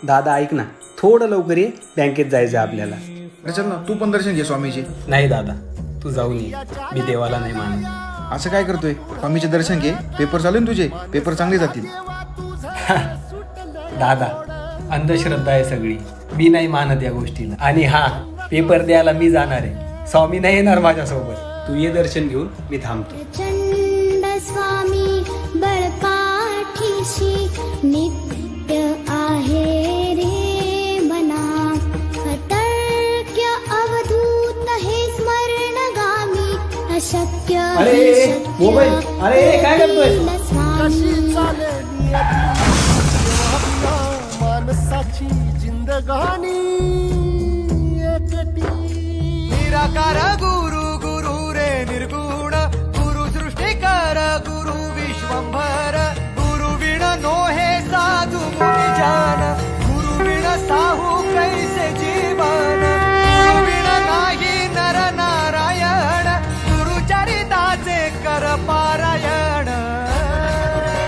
दादा ऐक ना, थोडं लवकर ये, बँकेत जायचं आपल्याला. अरे चल ना, तू पण दर्शन घे स्वामीचे. नाही दादा, तू जाऊन ये, मी देवाला नाही मानत. असं काय करतोय? स्वामीचे दर्शन घे, पेपर चालू आहे ना तुझे, पेपर चांगले जातील. दादा, अंधश्रद्धा आहे सगळी, मी नाही मानत या गोष्टीला. आणि हा, पेपर द्यायला मी जाणार आहे, स्वामी नाही येणार माझ्यासोबत. तू ये दर्शन घेऊन, मी थांबतो. प्रचंड स्वामी बळपाठीशी नित्य आहे रे मना. अतर्क्य अवधूत हे स्मरणगामी अशक्य मोबाईल, अरे काय करतोय? माणसाची जिंदगानी एकटी निराकार